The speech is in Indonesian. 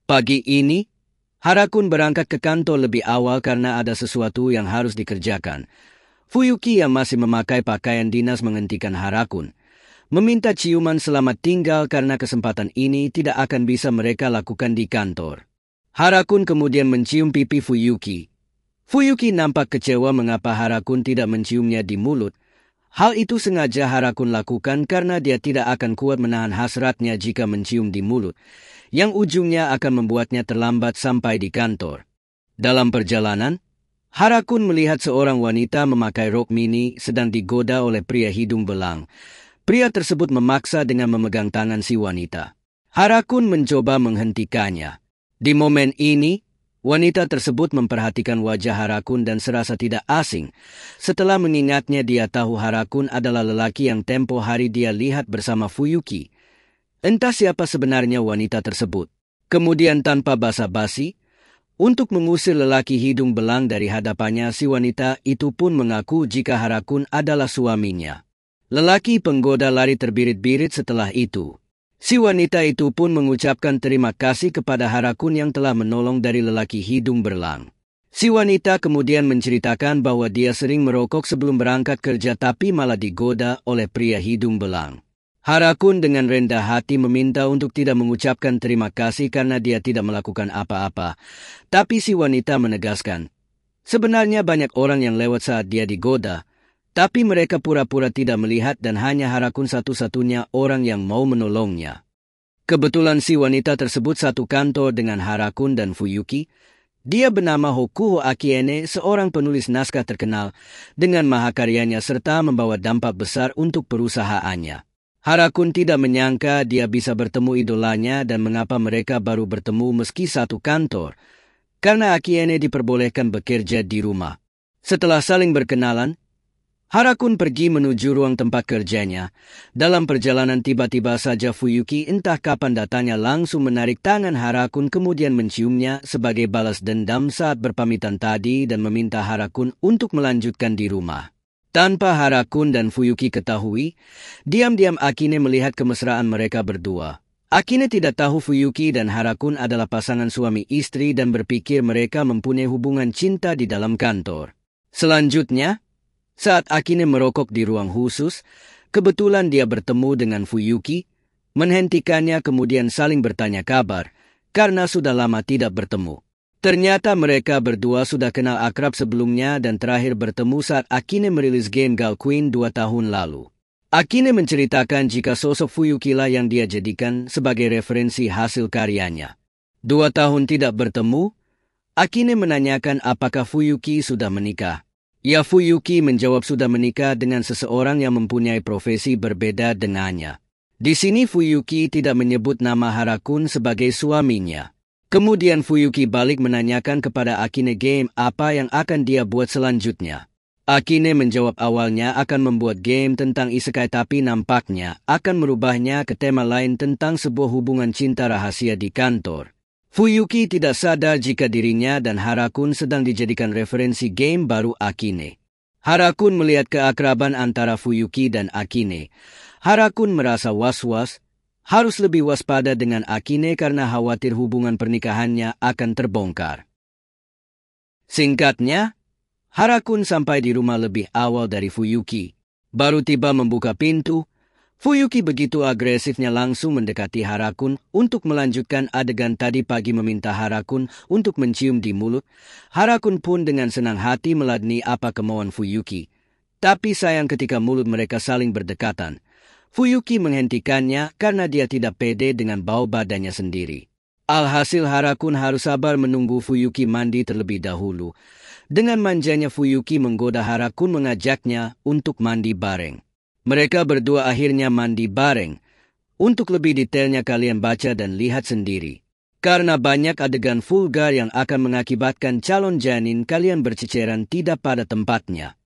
Pagi ini, Harakun berangkat ke kantor lebih awal karena ada sesuatu yang harus dikerjakan. Fuyuki yang masih memakai pakaian dinas menghentikan Harakun, meminta ciuman selamat tinggal karena kesempatan ini tidak akan bisa mereka lakukan di kantor. Harakun kemudian mencium pipi Fuyuki. Fuyuki nampak kecewa mengapa Harakun tidak menciumnya di mulut. Hal itu sengaja Harakun lakukan karena dia tidak akan kuat menahan hasratnya jika mencium di mulut, yang ujungnya akan membuatnya terlambat sampai di kantor. Dalam perjalanan, Harakun melihat seorang wanita memakai rok mini sedang digoda oleh pria hidung belang. Pria tersebut memaksa dengan memegang tangan si wanita. Harakun mencoba menghentikannya. Di momen ini, wanita tersebut memperhatikan wajah Harakun dan serasa tidak asing. Setelah mengingatnya dia tahu Harakun adalah lelaki yang tempo hari dia lihat bersama Fuyuki. Entah siapa sebenarnya wanita tersebut. Kemudian tanpa basa-basi, untuk mengusir lelaki hidung belang dari hadapannya, si wanita itu pun mengaku jika Harakun adalah suaminya. Lelaki penggoda lari terbirit-birit setelah itu. Si wanita itu pun mengucapkan terima kasih kepada Harakun yang telah menolong dari lelaki hidung belang. Si wanita kemudian menceritakan bahwa dia sering merokok sebelum berangkat kerja tapi malah digoda oleh pria hidung belang. Harakun dengan rendah hati meminta untuk tidak mengucapkan terima kasih karena dia tidak melakukan apa-apa. Tapi si wanita menegaskan, sebenarnya banyak orang yang lewat saat dia digoda, tapi mereka pura-pura tidak melihat dan hanya Harakun satu-satunya orang yang mau menolongnya. Kebetulan si wanita tersebut satu kantor dengan Harakun dan Fuyuki. Dia bernama Hokuho Akiene, seorang penulis naskah terkenal dengan mahakaryanya serta membawa dampak besar untuk perusahaannya. Harakun tidak menyangka dia bisa bertemu idolanya dan mengapa mereka baru bertemu meski satu kantor, karena Akiene diperbolehkan bekerja di rumah. Setelah saling berkenalan, Harakun pergi menuju ruang tempat kerjanya. Dalam perjalanan tiba-tiba saja Fuyuki entah kapan datanya langsung menarik tangan Harakun kemudian menciumnya sebagai balas dendam saat berpamitan tadi dan meminta Harakun untuk melanjutkan di rumah. Tanpa Harakun dan Fuyuki ketahui, diam-diam Akine melihat kemesraan mereka berdua. Akine tidak tahu Fuyuki dan Harakun adalah pasangan suami istri dan berpikir mereka mempunyai hubungan cinta di dalam kantor. Selanjutnya, saat Akine merokok di ruang khusus, kebetulan dia bertemu dengan Fuyuki, menghentikannya kemudian saling bertanya kabar, karena sudah lama tidak bertemu. Ternyata mereka berdua sudah kenal akrab sebelumnya dan terakhir bertemu saat Akine merilis game Gal Queen 2 tahun lalu. Akine menceritakan jika sosok Fuyuki lah yang dia jadikan sebagai referensi hasil karyanya. 2 tahun tidak bertemu, Akine menanyakan apakah Fuyuki sudah menikah. Ya, Fuyuki menjawab sudah menikah dengan seseorang yang mempunyai profesi berbeda dengannya. Di sini Fuyuki tidak menyebut nama Harakun sebagai suaminya. Kemudian Fuyuki balik menanyakan kepada Akine game apa yang akan dia buat selanjutnya. Akine menjawab awalnya akan membuat game tentang isekai tapi nampaknya akan merubahnya ke tema lain tentang sebuah hubungan cinta rahasia di kantor. Fuyuki tidak sadar jika dirinya dan Harakun sedang dijadikan referensi game baru Akine. Harakun melihat keakraban antara Fuyuki dan Akine. Harakun merasa was-was, harus lebih waspada dengan Akine karena khawatir hubungan pernikahannya akan terbongkar. Singkatnya, Harakun sampai di rumah lebih awal dari Fuyuki. Baru tiba membuka pintu, Fuyuki begitu agresifnya langsung mendekati Harakun untuk melanjutkan adegan tadi pagi meminta Harakun untuk mencium di mulut. Harakun pun dengan senang hati meladeni apa kemauan Fuyuki. Tapi sayang ketika mulut mereka saling berdekatan, Fuyuki menghentikannya karena dia tidak pede dengan bau badannya sendiri. Alhasil Harakun harus sabar menunggu Fuyuki mandi terlebih dahulu. Dengan manjanya Fuyuki menggoda Harakun mengajaknya untuk mandi bareng. Mereka berdua akhirnya mandi bareng. Untuk lebih detailnya kalian baca dan lihat sendiri. Karena banyak adegan vulgar yang akan mengakibatkan calon janin kalian berceceran tidak pada tempatnya.